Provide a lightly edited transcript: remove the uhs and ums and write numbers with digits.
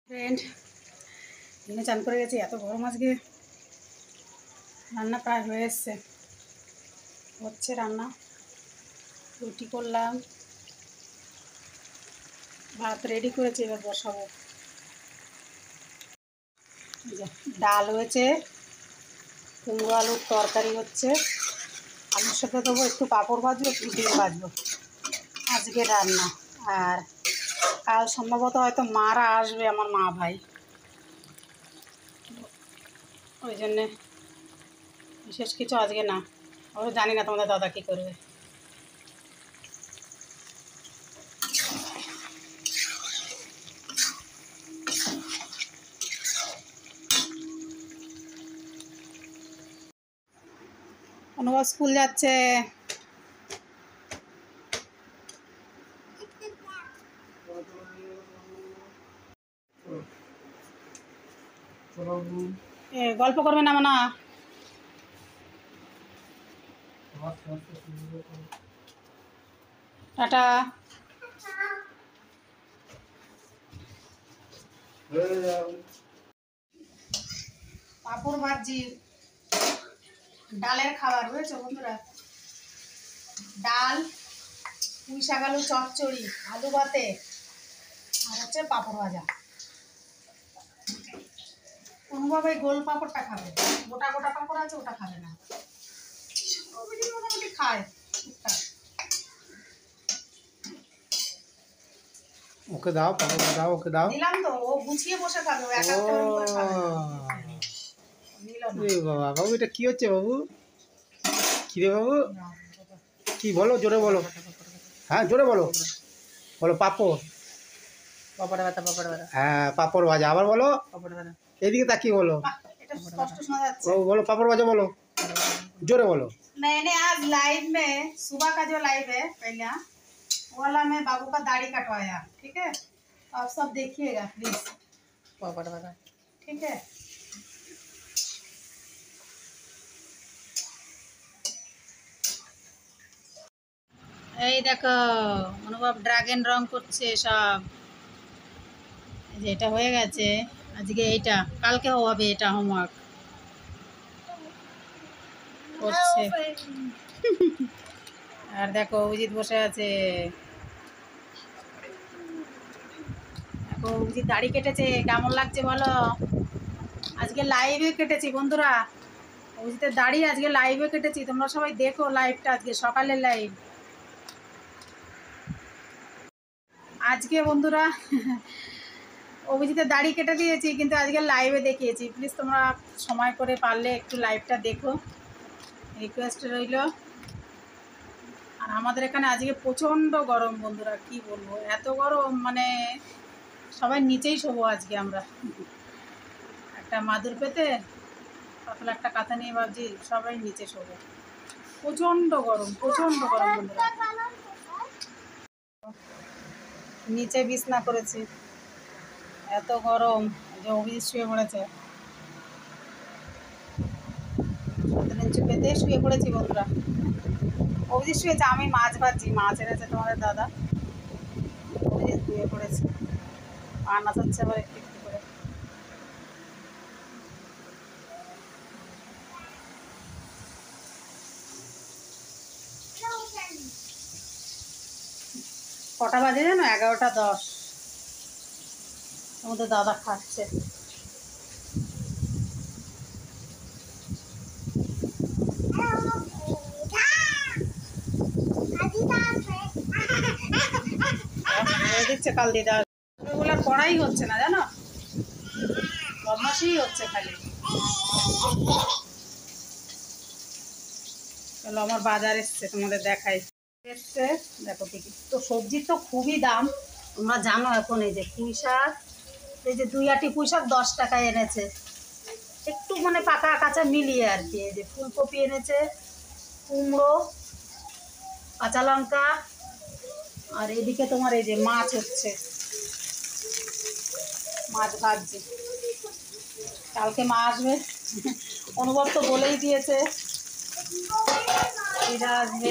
Friend দিনে চান করে গেছি, এত গরম আজকে। রান্না প্রায় হয়ে এসছে, হচ্ছে রান্না। রুটি করলাম, ভাত রেডি করেছি, এবার বসাবো। ডাল হয়েছে, কুমড়ো আলুর তরকারি হচ্ছে, আলুর সাথে দেবো একটু পাঁপড় ভাজবো, একটু ডিম ভাজবো। আজকে রান্না। আর কাল সম্ভবত হয়তো মারা আসবে, আমার মা ভাই, ওই জন্যে বিশেষ কিছু আজকে না। ওরা জানি না তোমাদের দাদা কী করবে। অনুভব স্কুল যাচ্ছে। গল্প করবে না মানা? টাটা। পাঁপড় ভাজি, ডালের খাবার বুঝেছো বন্ধুরা। ডাল, পুঁই শাক আলু চচ্চড়ি, আলু ভাতে, আর হচ্ছে পাঁপড় ভাজা। কোনোভাবে গোল পাঁপড়টা খাবে, গোটা গোটা পাঁপড় আছে ওটা খাবে না। মোটামুটি খায় টুকটাক। ওকে দাও, পাপড় দাও, ওকে দাও। দিলাম তো, ও গুছিয়ে বসে খাবে, ও একা করে খাবে না। বাবা, বাবু এটা কি হচ্ছে বাবু? কি রে বাবু? কি বলো, জোরে বলো। হ্যাঁ জোরে বলো, বলো পাপড়। পাপড় ভাজা, পাপড় ভাজা। হ্যাঁ পাপড় ভাজা। আবার বলো, পাপড় ভাজা। এদিকে তাকিয়ে বলো। এটা স্পষ্ট শোনা যাচ্ছে। বলো পাপড় भाजा बोलो, जोरे बोलो। मैंने आज लाइव में, सुबह का जो लाइव है पहला वाला, में बाबू का दाढ़ी कटवाया। ठीक है, तो आप सब देखिएगा प्लीज। पापड़ वाला, ठीक है। এই দেখো অনুভব ড্রাগন রং করছে সব। এই যে এটা হয়ে গেছে আজকে, এইটা কালকে হবে, এটা হোমওয়ার্ক করছে। আর দেখো অভিজিৎ বসে আছে, দেখো অভিজিৎ দাড়ি কেটেছে, কেমন লাগছে বলো? আজকে লাইভে কেটেছি বন্ধুরা, অভিজিতের দাড়ি আজকে লাইভে কেটেছি। তোমরা সবাই দেখো লাইভটা, আজকে সকালের লাইভ। আজকে বন্ধুরা অভিজিতের দাড়ি কেটে দিয়েছি, কিন্তু আজকে লাইভে দেখিয়েছি। প্লিজ তোমরা সময় করে পারলে একটু লাইভটা দেখো, রিকোয়েস্ট রইল। আর আমাদের এখানে আজকে প্রচণ্ড গরম বন্ধুরা, কি বলবো, এত গরম, মানে সবাই নিচেই শোবো আজকে আমরা। একটা মাদুর পেতে পাতলা একটা কাঁথা নিয়ে ভাবছি সবাই নিচে শোবো। প্রচণ্ড গরম, প্রচণ্ড গরম বন্ধুরা। নিচে বিছনা করেছি, এত গরম যে অভিজিৎ শুয়ে পড়েছে। নিচে পেতে শুয়ে পড়েছি বন্ধুরা। অভিজিৎ শুয়েছে, আমি মাছ ভাজছি, মাছ এনেছে তোমাদের দাদা। অভিজিৎ শুয়ে পড়েছে, রান্না হচ্ছে আবার একটু একটু করে। কটা বাজে জানো? 11:10। আমাদের দাদা খাচ্ছে। দিচ্ছে কাল দিদা, ওগুলো করাই হচ্ছে না জানো, বদমাশি হচ্ছে খালি। চলো আমার বাজার এসছে, তোমাদের দেখাই। এসছে দেখো কি কি, তো সবজির তো খুবই দাম তোমরা জানো। এখন এই যে পুঁই শাক, এই যে 2 আটি পুঁই শাক 10 টাকায় এনেছে, একটু মানে পাকা কাঁচা মিলিয়ে আর কি। এই যে ফুলকপি এনেছে, কুমড়ো, কাঁচা লঙ্কা, আর এদিকে তোমার এই যে মাছ হচ্ছে, মাছ ভাজছে। কালকে মা আসবে, অনুভব তো বলেই দিয়েছে এরা আসবে।